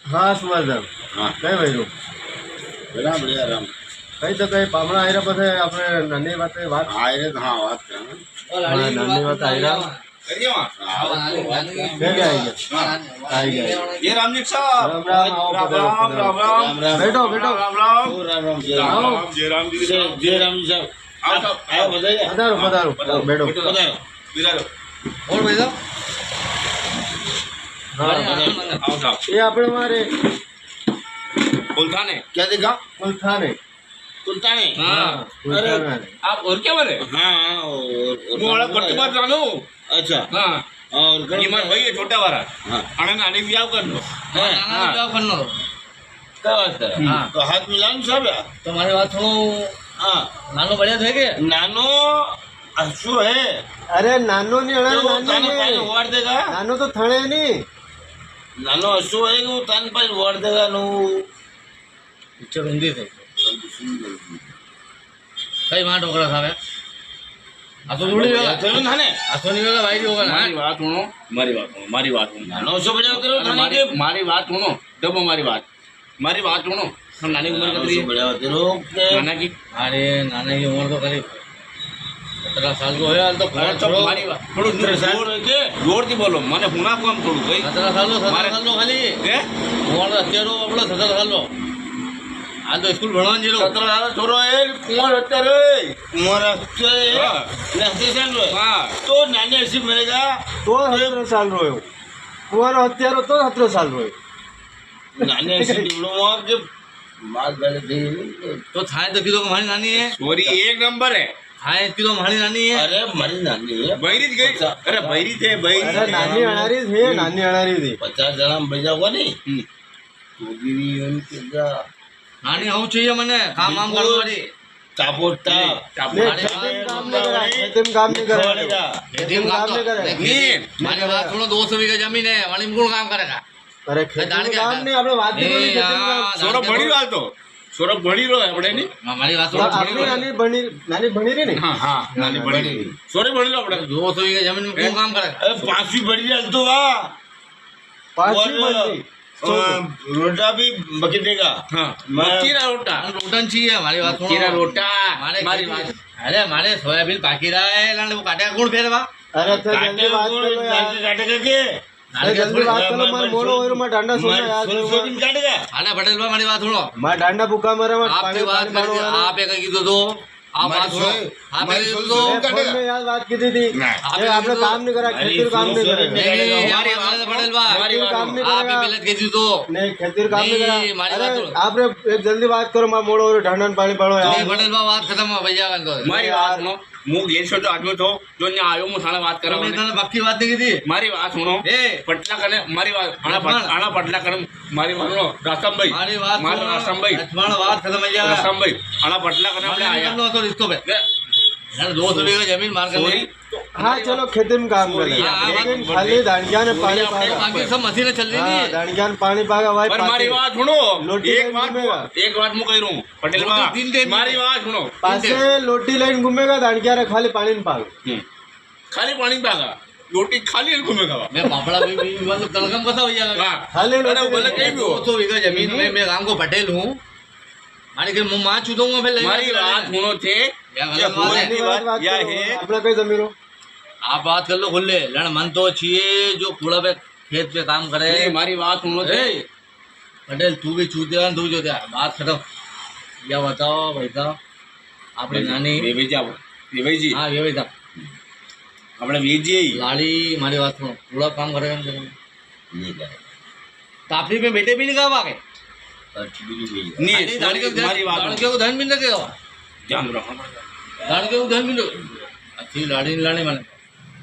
हाँ सुभाषदार हाँ कई भाई राम बढ़िया राम कई तो कई पामड़ा आयरा पथे अपने नन्ही बातें बात आए रे तो हाँ बात करें हाँ नन्ही बात आयरा करिए वहाँ क्या क्या आई गया ये राम जी साहब राम राम आओ, राम पधारो, राम पधारो। राम बैठो बैठो राम राम ओ राम राम जय राम राम राम जय राम जी जय राम जी साहब आओ साहब आओ बताइए पधारो पधारो बैठो बताओ बिराजो और भाई साहब हाँ आओ साहब ये अपने हमारे कुलथाने क्या देखा कुलथाने कुलताने हाँ कुलथाने आप और क्या बोले हाँ हाँ और वो वाला पट्टी बात जानो अच्छा हाँ और ये मार भाई है छोटा वाला हाँ आने नानी भी आओ कर लो हाँ हाँ क्या बात है हाँ। तो हाथ मिलाओ साहब यार તમારી વાત થોડું हाँ નાનો બળ્યા થઈ કે नानो अशु है अरे नानो नहीं अड़ा तो वो नानी ताने पानी नहीं वाड़ देगा नानो तो थड़े नहीं नानो अशु है कि वो ताने पानी वाड़ देगा नो પિક્ચર હિન્દી થઈ કઈ માં ઢોકળા ખાવે આ તો જોડી વેલા चलो थाने આ તો ની વેલા ભાઈ હોગા મારી વાત સુનો મારી વાત સુનો મારી વાત સુનો नानो अशु बढ़िया करो अरे थाने मारी के मारी बात सुनो डबो मारी बात सुनो हम नानी उम्र नानो कितनी अशु बढ़िया तेरो के नाना की અરે નાના ની ઉંમર તો કરી 17 साल को है तो अरे तो मारी बात थोड़ो जोर के जोर थी बोलो મને હુના કોમ થોડું ભાઈ 17 साल નો મારે- 17 साल નો ખાલી હે ઉંમર અત્યારે આપણો 17 साल નો આ તો સ્કૂલ ભણવાનું જીરો 17 साल छोरो है कुंवर અત્યારે कुंवर અત્યારે હા ને 80 साल નો है હા तो नानी ऐसी मिलेगा तो 17 साल रोयो कुआरो हत्यारो तो 17 साल रोयो नानी ऐसी डिप्लोमा के बात गलत है તો થાય તો કીધું કે મારી નાની હે छोरी एक नंबर है થાય કીધું મારી નાની હે अरे हमारी नानी है बहरी गई अरे बहरी थे बहरी अरे नानी अनारी थी नानी अनारी थी 50 जना में भेजा होगा नहीं हम्म। तो भी उनके जा નાની આવું જોઈએ મને કામ આમ કરવાડી टापो टाप ने अरे खेतम काम नहीं करे खवड़ेगा ખેતીમ કામ नहीं करे મારી વાત સુનો 200 વીઘા જમીન હે વાળી કોણ કામ કરેગા अरे खेतम काम नहीं આપણે વાત ए, કરી खेतम हाँ, काम सौरभ भणी रहा तो सौरभ भणी रहो अपने नहीं મારી વાત तो સુનો आपने नानी भणी रही नहीं हाँ हाँ नानी भणी सौरभ भणी रहो अपने 200 वीघा जमीन में કોણ કામ કરેગા अरे पांचवी बढ़ गया तो वाह पांचवी भणी रोटा भी बकी देगा हाँ मैं- मक्की रोटा રોટન છીએ મારી વાત સુનો मक्की रोटा મારે मारी ખેતી- बात અરે મારે સોયાબીન પાકી રહ્યા હે લાંડે કાટ્યા કોણ ફેરવા अरे तो काटे जल्दी बात को करो यार काटेगा के अरे जल्दी बात करो मार मोड़ो और मैं डांडा सोना यार सोयाबीन काटेगा આને પટેલભાઈ મારી વાત સુનો मैं डांडा भूखा मरे मैं આપની વાત કરી આપે કઈ કીધું તો आप बात सुनो आपे कીધું તો फोन में यार बात की थी आपने ये आपने काम नहीं करा खेती काम नहीं करे નહીં મારી મારી વાત- વાત પટેલભાઈ મારી વાત काम नहीं આપે करेगा પહેલા જ કીધું તો नहीं खेती काम नहीं नहीं, करा मारी अरे बात सुनो। आप एक जल्दी बात करो मैं मोड़ो और ढांडन पानी पड़ो નહીં यार પટેલભાઈ વાત ખતમ ભૈયા તો મારી વાત સુનો હું ઘેર છો તો આદમી છો જો ત્યાં આવ્યો હું થાણે વાત મેં કરાવવાની તને પક્કી વાત નહીં કીધી મારી વાત સુનો એ પટલા કને મારી વાત લક્ષ્મણ. આણા પટલા કને મારી વાત સુનો રાસમભાઈ મારી વાત મારો રાસમભાઈ લક્ષ્મણ વાત ખતમ ભૈયા રાસમભાઈ આણા પટલા કને આપણે આપણે આયા હતો રિશ્તો पे લે, यार 200 वीघा जमीन मार कर સોરી हाँ चलो खेती में काम करे हाँ, हाँ, लेकिन खाली दांडिया ने पानी सोरी पागा बाकी सब मशीनें चल रही हाँ नहीं दांडिया ने पानी पागा भाई पर मारी વાત સુનો લોટી એક લઈને વાત ઘૂમેગા. હું કહી રહું પટેલ લોટી બાબા, तीन टाइम મારી વાત સુનો पासे लोटी लाइन घूमेगा दांडिया रे खाली पानी में पाग ખાલી પાણી પાગા રોટી ખાલી ઘૂમેગા मैं पापड़ा भी मतलब तलगम कसा भैया વાહ खाली अरे लोटी बोले कहीं भी हो 200 वीघा जमीन में मैं गांव को पटेल हूँ माने के मुंह मां चूदूंगा फिर મારી વાત સુનો છે या કે गलत बात है ભોજની વાત बात या करो है अपना कई जमीन हो आप बात कर लो खुले लड़ मन तो छिए जो कूड़ा पे खेत पे काम करे નહીં, મારી વાત સુનો છે ए, पटेल तू भी चूतिया तू जो त्या बात खत्म या बताओ भाई साहब आपने नानी દેવાઈજી આપણે દેવાઈજી हाँ ये भाई साहब આપણે વીરજી लाड़ी हमारी बात सुनो पूरा काम करेगा हम करेंगे नहीं करेगा तापरी में बेटे भी नहीं कहा वाके भी नहीं मिलेगा નહીં लड़के મારી વાત को धन भी नहीं लगेगा ધ્યાન રાખો लड़के को धन भी नहीं अच्छी लाड़ी नहीं लाड़ी मैंने